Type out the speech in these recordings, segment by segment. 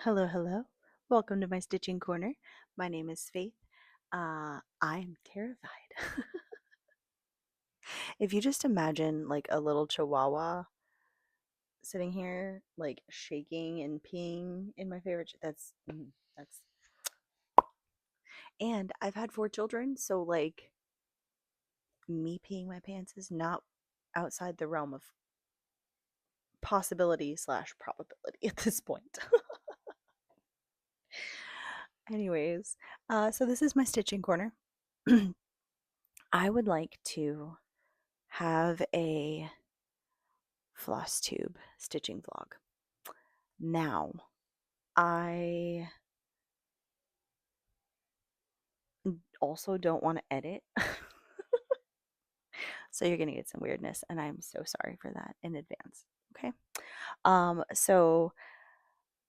Hello, hello. Welcome to my stitching corner. My name is Faith. I'm terrified. If you just imagine like a little chihuahua sitting here, like shaking and peeing in my favorite, that's. And I've had 4 children, so like me peeing my pants is not outside the realm of possibility slash probability at this point. Anyways, so this is my stitching corner. I would like to have a Flosstube stitching vlog. Now, I also don't want to edit, so you're gonna get some weirdness, and I'm so sorry for that in advance. Okay. So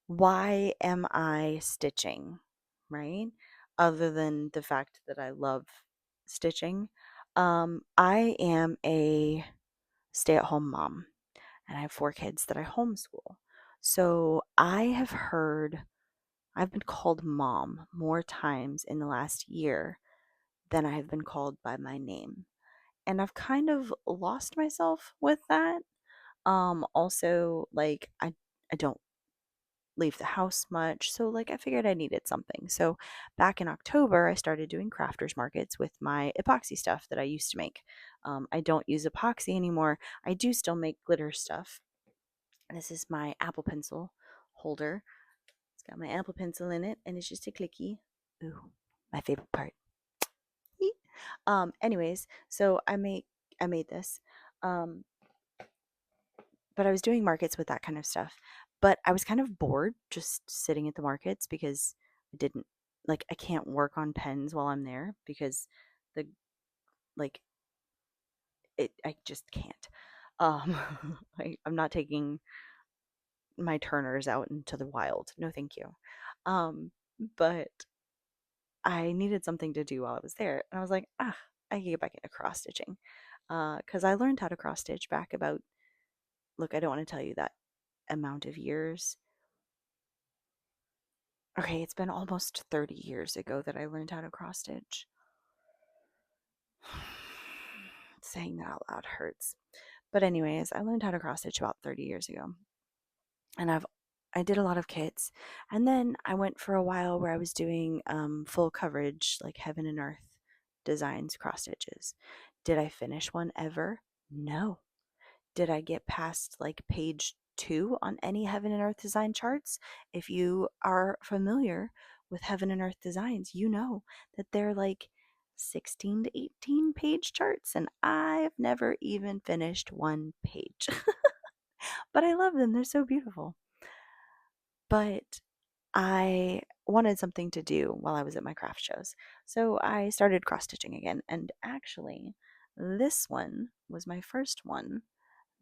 why am I stitching, right? Other than the fact that I love stitching, I am a stay-at-home mom, and I have 4 kids that I homeschool. So I've been called mom more times in the last year than I have been called by my name. And I've kind of lost myself with that. Also like I don't leave the house much, so like I figured I needed something. So back in October I started doing crafters markets with my epoxy stuff that I used to make. I don't use epoxy anymore. I do still make glitter stuff. This is my Apple Pencil holder. It's got my Apple Pencil in it, and it's just a clicky. Ooh, my favorite part. Anyways, so I made this. Um, but I was doing markets with that kind of stuff. But I was kind of bored just sitting at the markets because I didn't like I can't work on pens while I'm there because the like I just can't. Um I'm not taking my turners out into the wild. No, thank you. But I needed something to do while I was there. And I was like, I can get back into cross stitching. Because I learned how to cross stitch back about, look, I don't want to tell you that amount of years. Okay, it's been almost 30 years ago that I learned how to cross stitch. Saying that out loud hurts. But anyways, I learned how to cross stitch about 30 years ago. And I did a lot of kits. And then I went for a while where I was doing full coverage, like heaven and earth designs cross stitches. Did I finish one ever? No. Did I get past like page 2 on any heaven and earth design charts? If you are familiar with heaven and earth designs, you know that they're like 16 to 18 page charts, and I've never even finished one page. But I love them, they're so beautiful. But I wanted something to do while I was at my craft shows. So I started cross stitching again, and actually, this one was my first one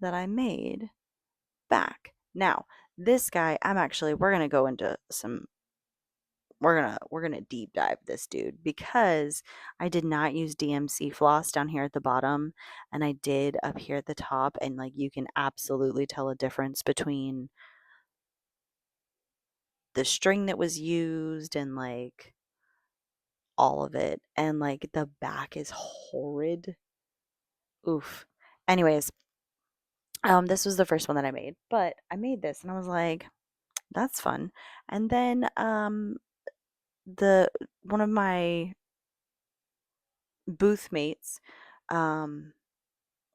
that I made back. Now, this guy, we're going to go into some we're going to deep dive this dude because I did not use DMC floss down here at the bottom, and I did up here at the top, and like you can absolutely tell a difference between the string that was used and like all of it, and like the back is horrid. Oof. Anyways, this was the first one that I made, but I made this and I was like, that's fun. And then the one of my booth mates um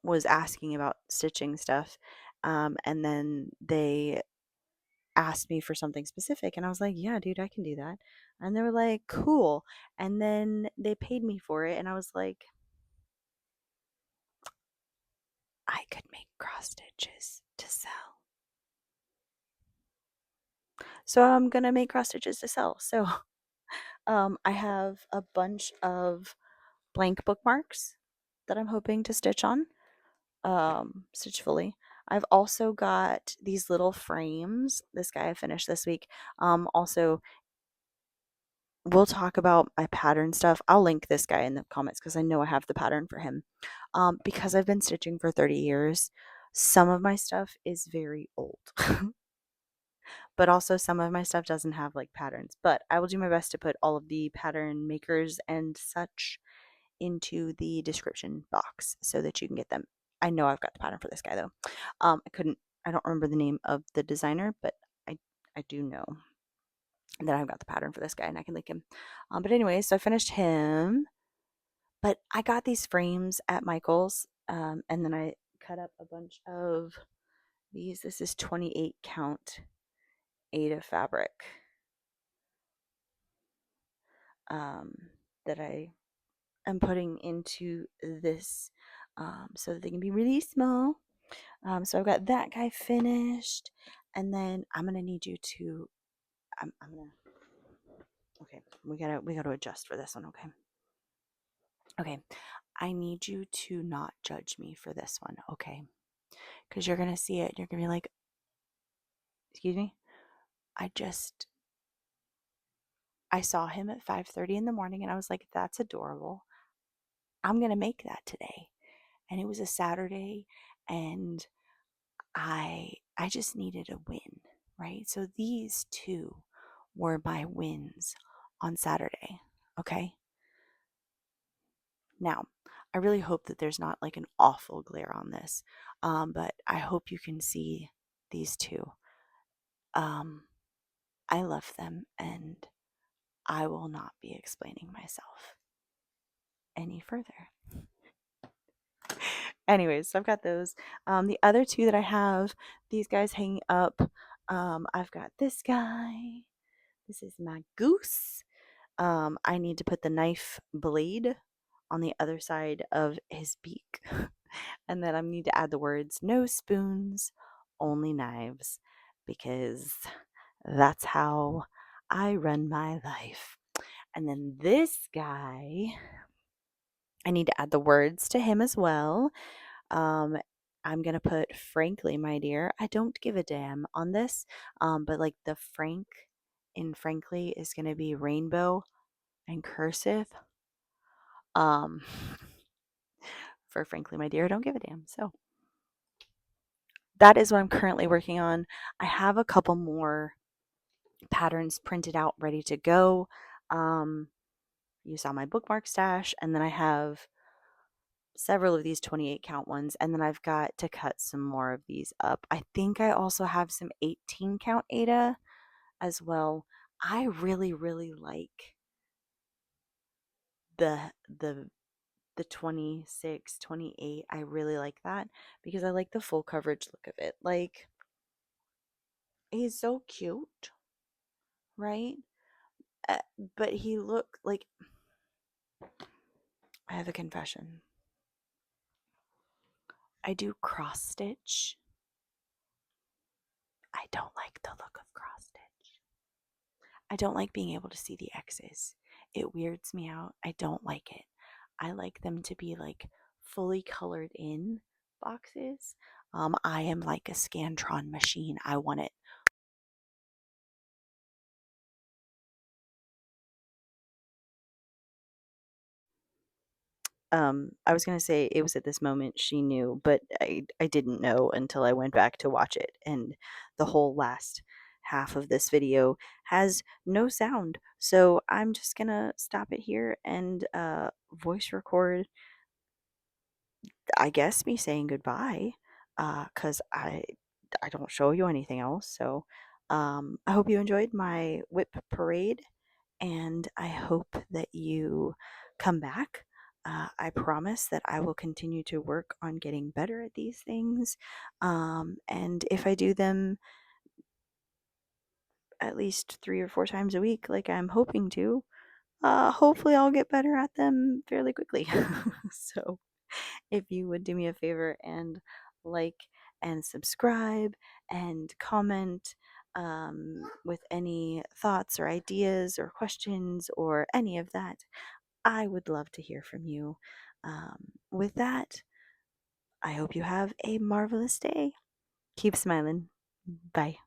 was asking about stitching stuff, and then they asked me for something specific, and I was like, yeah, dude, I can do that. And they were like, cool. And then they paid me for it, and I was like, I could make cross stitches to sell. So I'm gonna make cross stitches to sell. So I have a bunch of blank bookmarks that I'm hoping to stitch on, stitch fully. I've also got these little frames. This guy I finished this week. Also, we'll talk about my pattern stuff. I'll link this guy in the comments because I know I have the pattern for him. Because I've been stitching for 30 years, some of my stuff is very old. but also some of my stuff doesn't have like patterns. But I will do my best to put all of the pattern makers and such into the description box so that you can get them. I know I've got the pattern for this guy though. I don't remember the name of the designer, but I, I do know that I've got the pattern for this guy and I can link him. But anyway, so I finished him, but I got these frames at Michael's, and then I cut up a bunch of these. This is 28 count Ada fabric, um, that I am putting into this, so that they can be really small. So I've got that guy finished, and then I'm gonna need you to. I'm gonna. Okay, we gotta adjust for this one. Okay. Okay, I need you to not judge me for this one. Okay, because you're gonna see it. You're gonna be like, "Excuse me." I just I saw him at 5:30 in the morning, and I was like, "That's adorable. I'm gonna make that today." And it was a Saturday, and I just needed a win, right? So these two were my wins on Saturday. Okay. Now, I really hope that there's not like an awful glare on this, but I hope you can see these two. Um, I love them, and I will not be explaining myself any further. Anyways, so I've got those. The other two that I have, these guys hanging up. I've got this guy. This is my goose. I need to put the knife blade on the other side of his beak. And then I need to add the words no spoons, only knives, because that's how I run my life. And then this guy, I need to add the words to him as well. Um, I'm going to put frankly, my dear. I don't give a damn on this, but like the frank in frankly is going to be rainbow and cursive. Um, for frankly, my dear, I don't give a damn. So that is what I'm currently working on. I have a couple more patterns printed out, ready to go. You saw my bookmark stash, and then I have several of these 28 count ones, and then I've got to cut some more of these up. I think I also have some 18 count Ada as well. I really, really like the the the 26, 28. I really like that because I like the full coverage look of it. Like, he's so cute, right? Uh, but he look like, I have a confession. I do cross stitch. I don't like the look of cross stitch. I don't like being able to see the X's. It weirds me out. I don't like it. I like them to be like fully colored in boxes. I am like a Scantron machine. I want it. I was gonna say it was at this moment she knew, but I didn't know until I went back to watch it, and the whole last half of this video has no sound. So I'm just gonna stop it here and voice record, I guess, me saying goodbye, cuz I don't show you anything else. So I hope you enjoyed my whip parade, and I hope that you come back. I promise that I will continue to work on getting better at these things. And if I do them at least 3 or 4 times a week, like I'm hoping to, hopefully I'll get better at them fairly quickly. So if you would do me a favor and like and subscribe and comment, with any thoughts or ideas or questions or any of that, I would love to hear from you. With that, I hope you have a marvelous day. Keep smiling. Bye.